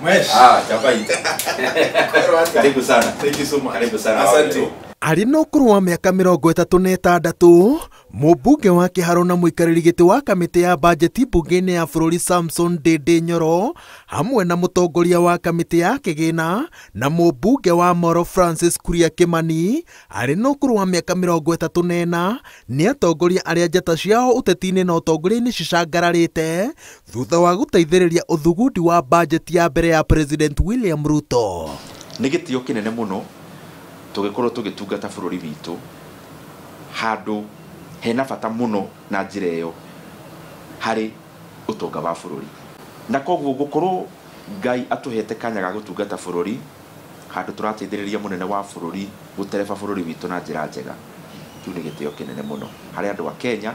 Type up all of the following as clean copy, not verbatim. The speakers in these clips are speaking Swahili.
Chapai. Karibu sana. Thank you so much. Karibu sana. Asante. Arĩ na ũkũrũ wa mĩaka 36, mũmbunge wa Kĩharo na mũikarĩri gĩtĩ wa kamĩtĩ ya mbanjeti mbunge-inĩ ya bũrũri Samson Ndĩndĩ Nyoro, hamwe na mũtongoria wa kamĩtĩ ya kĩgĩna na mũmbunge wa Moro Francis Kuria Kĩmani, arĩ na ũkũrũ wa mĩaka 34, nĩ atongoria arĩa njata ciao ũteti-inĩ na ũtongoria-inĩ cicangararĩte thutha wa gũteithĩrĩria ũthugundi wa mbanjeti ya mbere ya President William Ruto. Nĩ gĩtĩo kĩnene mũno tũgĩkorwo tũgĩtungata bũrũri witũ handũ hena bata mũno na njĩra ĩyo harĩ ũtonga wa bũrũri, na koguo gũkorwo Ngai atũhete kanya ga gũtungata bũrũri handũ tũrateithĩrĩria mũnene wa bũrũri gũtereba bũrũri witũ na njĩra njega, kĩu nĩ gĩtĩo kĩnene mũno harĩ andũ a Kenya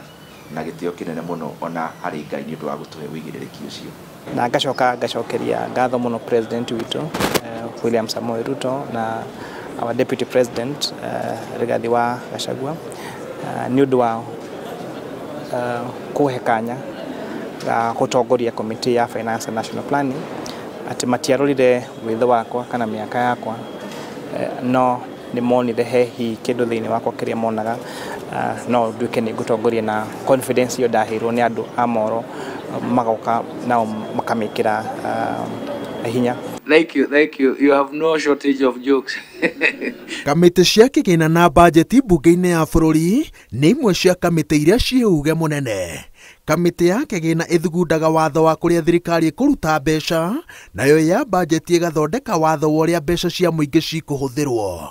na gĩtĩo kĩnene mũno ona harĩ Ngai nĩ ũndũ wa gũtũhe wĩigĩrĩrĩki ũcio. Na ngacokeria ngatho mũno President witũ William Ruto na our Deputy President Rigathi wa Gachagua nĩ ũndũ wa kũhe kanya ga gũtongoria Committee ya Finance and National Planning, atĩ matiarorire wĩtho wakwa kana mĩaka yakwa, no nĩ monire hehi kĩndũ thĩinĩ wakwa kĩrĩa monaga no nduĩke nĩ ngũtongoria na confidence iyo ndaheirwo nĩ andũ a Moro magoka nao makamĩkĩra hinya. Thank you. You have no shortage of jokes. Kamĩtĩ cia kĩgĩna na mbanjeti mbunge-inĩ ya bũrũri nĩ imwe cia kamĩtĩ iria ciũge mũnene. Kamĩtĩ ya kĩgĩna ĩthugundaga watho wa kũrĩa thirikari ĩkũruta mbeca, nayo ya mbanjeti ĩgathondeka watho wa ũrĩa mbeca cia mũingĩ cikũhũthĩrwo.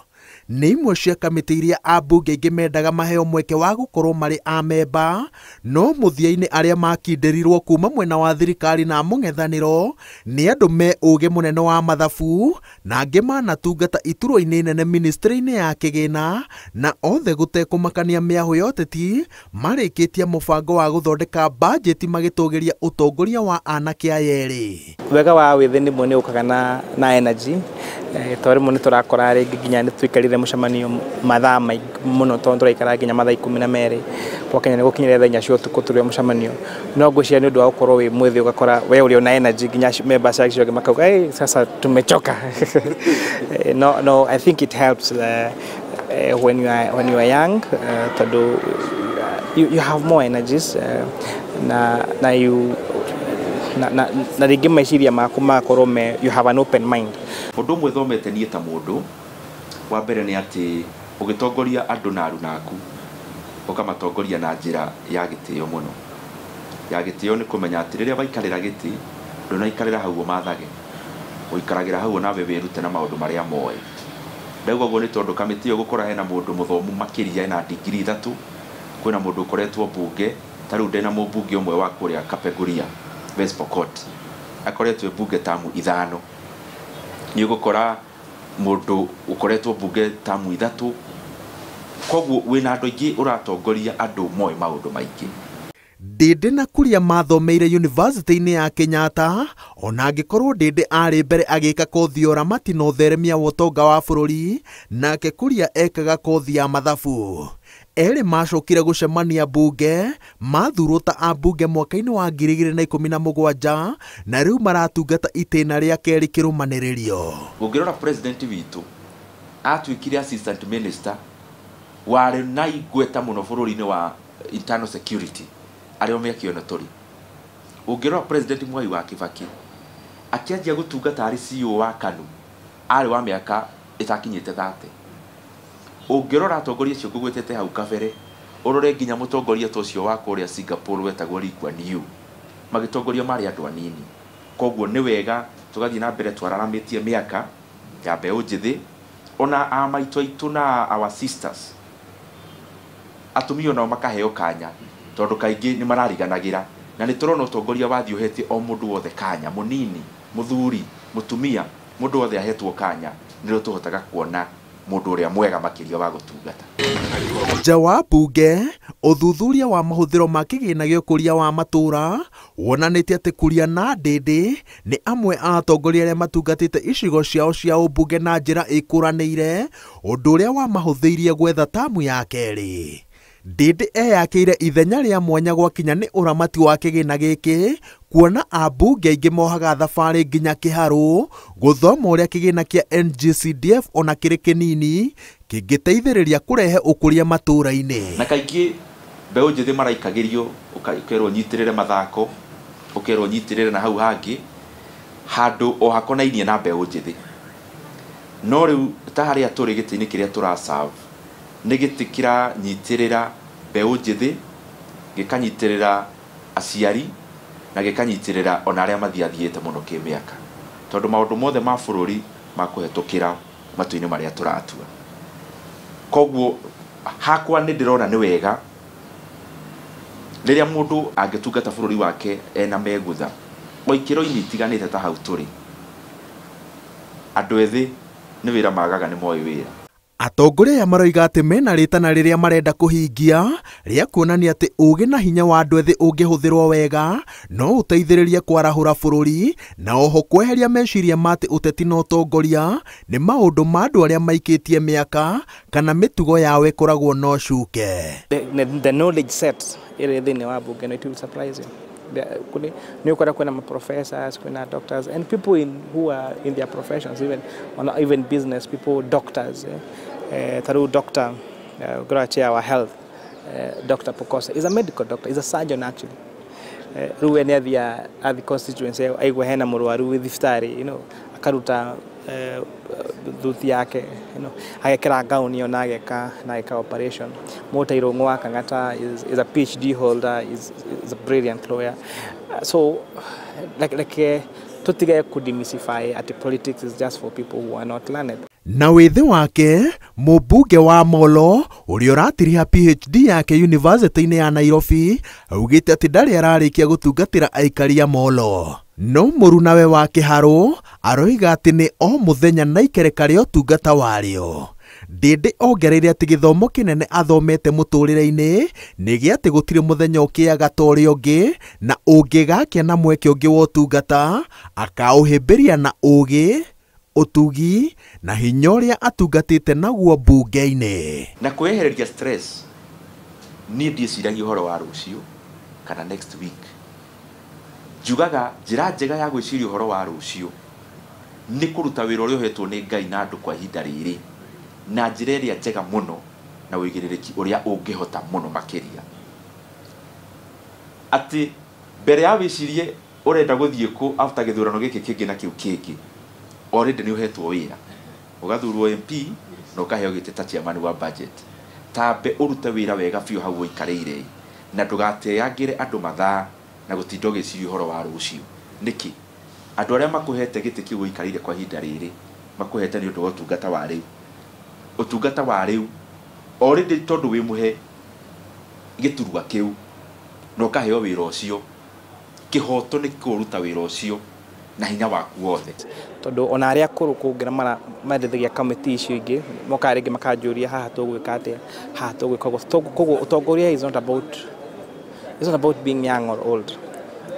Nĩ imwe cia kamĩtĩ iria ambunge aingĩ mendaga maheo mweke wa gũkorwo marĩ a memba, no mũthia-inĩ arĩa makindĩrirwo kuma mwena wa thirikari na mũng'ethanĩro nĩ andũ me ũũgĩ mũnene wa mathabu na angĩ manatungata iturwa-inĩ nene ministry-inĩ ya kĩgĩna, na othe gũtekũmakania mĩahũ ya ũteti marĩkĩtie mũbango wa gũthondeka mbanjeti magĩtũgĩria ũtongoria wa anake aya erĩ. Wega wa wĩthĩ nĩmwe nĩ ũkaga na energy, tondũ rĩmwe nĩ tũrakora rĩngĩ nginya nĩ twĩkarire mũcemanio mathaa maingĩ mũno, tondũ tũraikara nginya mathaa 12 gwakinya nĩ gũkinyĩria thaa 4 cia ũtukũ tũrĩ mũcemanio, no ngwĩciria nĩ ũndũ wa gũkorwo wĩ mwĩthĩ ũgakora we ũrĩ na energy nginya members acio angĩ makauga hey, sasa tumechoka. No, I think it helps when you are young, tondũ you have more energies na you na rĩngĩ meciria maku makorwo you have an open mind. Ũndũ ũmwe thomete niĩ ta mũndũ wa mbere nĩ atĩ ũgĩtongoria andũ na aruna aku ũkamatongoria na njĩra ya gĩtĩo mũno. Ya gĩtĩo nĩ kũmenya atĩ rĩrĩa waikarĩra gĩtĩ ndũnaikarĩra hau ũmathage, ũikaragĩra hau nawe wĩrute na maũndũ marĩa moĩ. Ndauga ũguo nĩ tondũ kamĩtĩ ĩyo gũkora hena mũndũ mũthomu makĩria ena digrii 3, kwĩna mũndũ ũkoretwo mbunge, ta rĩu ndĩna mũmbunge ũmwe wa kũrĩa Kapenguria West Pokot akoretwo mbunge tamu 5, nĩ ũgũkora mũndũ ũkoretwo mbunge tamu 3, koguo wĩna andũ aingĩ ũratongoria andũ moĩ maũndũ maingĩ. Ndĩndĩ na Kuria mathomeire university-inĩ ya Kenyatta, ona angĩkorwo Ndĩndĩ arĩ mbere agĩka kothi ya ũramati na ũtheremia wa ũtonga wa bũrũri, nake Kuria ekaga kothi ya mathabu. Erĩ macokire gũcemania mbunge, mathurwo ta ambunge mwaka-inĩ wa 2017 na rĩu maratungata itĩna rĩa kerĩ kĩrũmanĩrĩrio. Ũngĩrora president witũ atuĩkire assistant minister warĩ na igweta mũno bũrũri-inĩ wa internal security arĩa mekĩona tũrĩ. Ũngĩrora president Mwai wa Kibaki akĩanjia gũtungata arĩ CEO wa KANU arĩ wa mĩaka ĩtakinyĩte 30. Ũngĩrora atongoria acio ngũgwetete hau kabere, ũrore nginya mũtongoria ta ũcio wa kũrĩa Singapore wetagwo Lee Kuan Yew, magĩtongoria marĩ andũ anini. Koguo nĩ wega tũgathiĩ na mbere twararamĩtie mĩaka ya mbeũ njĩthĩ, ona amaitũ aitũ na our sisters atumia nao makaheo kanya, tondũ kaingĩ nĩ marariganagĩra, na nĩ tũrona ũtongoria wathiĩ ũhete o mũndũ wothe kanya, mũnini, mũthuri, mũtumia, mũndũ wothe ahetwo kanya, nĩrĩo tũhotaga kuona mũndũ ũrĩa mwega makĩria wa gũtungata. Nja wa mbunge, ũthuthuria wa mahũthĩro ma kĩgĩna gĩa ũkũria wa matũũra wonanĩtie atĩ Kuria na Ndĩndĩ nĩ amwe a atongoria arĩa matungatĩte icigo ciao cia ũmbunge na njĩra ĩkũranĩire, ũndũ ũrĩa wamahũthĩirie gwetha tamu ya kerĩ. Ndĩndĩ eyakĩire ithenya rĩa mwanya gwakinya nĩ ũramati wa kĩgĩna gĩkĩ, kuona ambunge aingĩ mohaga thabarĩ nginya kĩharũ gũthoma ũrĩa kĩgĩna kĩa NGCDF ona kĩrĩ kĩnini kĩngĩteithĩrĩria kũrehe ũkũria matũũra-inĩ. Na kaingĩ mbeũ njĩthĩ maraikagĩrio, ũkerwo nyitĩrĩre mathako, ũkerwo nyitĩrĩre na hau hangĩ handũ o hakonainie na mbeũ njĩthĩ. No rĩu ta harĩa tũrĩ gĩtĩ-inĩ kĩrĩa tũraserve nĩ gĩtĩ kĩranyitĩrĩra mbeũ njĩthĩ, gĩkanyitĩrĩra aciari na gĩkanyitĩrĩra ona arĩa mathiathiĩte mũno kĩmĩaka, tondũ maũndũ mothe ma bũrũri makũhetũkĩra matu-inĩ marĩa tũratua. Koguo hakwa nĩ ndĩrona nĩ wega rĩrĩa mũndũ angĩtungata bũrũri wake ena megũtha o ikĩro-inĩ itiganĩte ta hau tũrĩ. Andũ ethĩ nĩ wĩra magaga nĩ moĩ wĩra. Atongoria aya maroiga atĩ mena rĩtana rĩrĩa marenda kũhingia rĩa kuonania atĩ ũgĩ na hinya wa andũ ethĩ ũngĩhũthĩrwo wega no ũteithĩrĩrie kwarahũra bũrũri na oho kweheria meciria ma atĩ ũteti na ũtongoria nĩ maũndũ ma andũ arĩa maikĩtie mĩaka kana mĩtugo yao ĩkoragwo no cuke. The knowledge set ĩrĩ thĩinĩ wa mbunge, it will surprise you. Ni ukora kuna professors, kuna doctors and people who are in their professions, even business people, doctors. Through Dr. Gracia, our health, Dr. Pokosa is a medical doctor, is a surgeon actually. Ruwe ni the constituency aigwa hena mũrwaru with iftari, akaruta thuthi yake, agekĩra gauni ona ageka operation. Motairo Ng'wa Kang'ata is a PhD holder, is a brilliant lawyer. So tutige kudemystify at politics is just for people who are not learned. Na wĩthĩ wake mũmbunge wa Molo ũrĩa ũratiriha PhD yake University-inĩ ya Nairobi augĩte atĩ ndarĩ ararĩkia gũtungatĩra aikari a Molo. No mũrunawe wa kĩharũ aroiga atĩ nĩ o mũthenya na ikereka rĩa ũtungata warĩo. Ndĩndĩ ongereire atĩ gĩthomo kĩnene athomete mũtũrĩre-inĩ nĩ gĩa atĩ gũtirĩ mũthenya ũkĩaga ta ũrĩa ũngĩ na ũngĩgakĩa na mweke ũngĩ wa ũtungata akaũhĩmbĩria na ũgĩ, utugi na hinya ũrĩa atungatĩte naguo mbunge-inĩ. Na kwĩyehereria stress niĩ ndiciragia ũhoro wa rũciũ kana next week. Njugaga njĩra njega ya gwĩciria ũhoro wa rũciũ nĩ kũruta wĩra ũrĩa ũhetwo nĩ Ngai na andũ kwa ihinda rĩrĩ na njĩra ĩrĩa njega mũno na wĩigĩrĩrĩki ũrĩa ũngĩhota mũno makĩria. Atĩ mbere ya wĩcirie ũrenda gũthiĩ kũ after gĩthurano gĩkĩ kĩngĩ na kĩu kĩngĩ, already nĩ ũhetwo wĩra, ũgathurwo MP na ũkaheo gĩtĩ ta chairman wa budget. Tambe ũrute wĩra wega biũ hau ũikarĩire na ndũgateangĩre andũ mathaa na gũtinda ũgĩciria ũhoro wa rũciũ. Nĩkĩ andũ arĩa makũhete gĩtĩ kĩu ũikarĩire kwa ihinda rĩrĩ makũhete nĩ ũndũ wa ũtungata wa rĩu. Ũtungata wa rĩu already tondũ wĩ mũhe gĩturwa kĩu na ũkaheo wĩra ũcio, kĩhoto nĩ kũruta wĩra ũcio na hinya waku wothe. Tondũ ona arĩa akũrũ kũngira marethagia kamĩtĩ icio ingĩ moka rĩngĩ makanjũria haha tũgwĩka atĩa, haha tũgwĩka ũguo. Koguo ũtongoria is not about being young or old.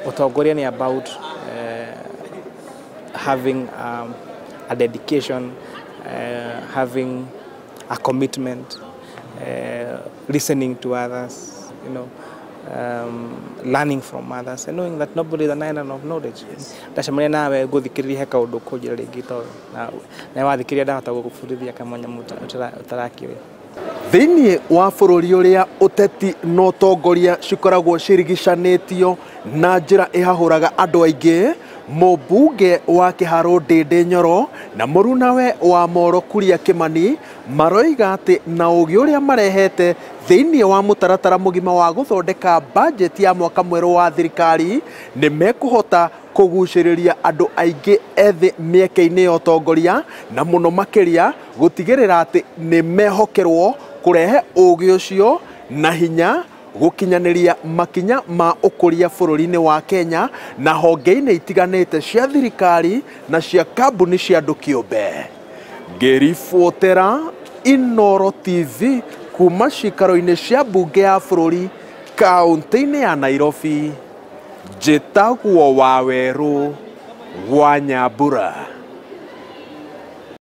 Ũtongoria ni about having a dedication, having a commitment, listening to others, learning from others and knowing that nobody is an island of knowledge. Ndacemania nawe ngũthikĩrĩria he kaũndũ kũnjĩra rĩngĩ tondũ na wathikĩrĩria ndahota gũgũbundithia kamanyamũ ũtarakĩũĩ. Thĩinĩ wa bũrũri ũrĩa ũteti na ũtongoria cikoragwo cirigicanĩtio na njĩra ĩhahũraga andũ aingĩ, mũmbunge wa kĩharũ Ndĩndĩ Nyoro na mũrunawe wa Molo Kuria Kĩmani maroiga atĩ na ũgĩ ũrĩa marehete thĩinĩ wa mũtaratara mũgima wa gũthondeka mbanjeti ya mwaka mwerũ wa thirikari nĩ mekũhota kũgucĩrĩria andũ aingĩ ethĩ mĩeke-inĩ ya ũtongoria na mũno makĩria gũtigĩrĩra atĩ nĩ mehokerwo kũrehe ũgĩ ũcio na hinya gũkinyanĩria makinya ma ũkũria bũrũri-inĩ wa Kenya na honge-inĩ itiganĩte cia thirikari na cia kambuni cia andũ kĩũmbe. Ngĩribotera Inooro TV kuma cikaro-inĩ cia mbunge ya bũrũri kaũntĩ-inĩ ya Nairobi, njĩtagwo Wawerũ wa Nyambura.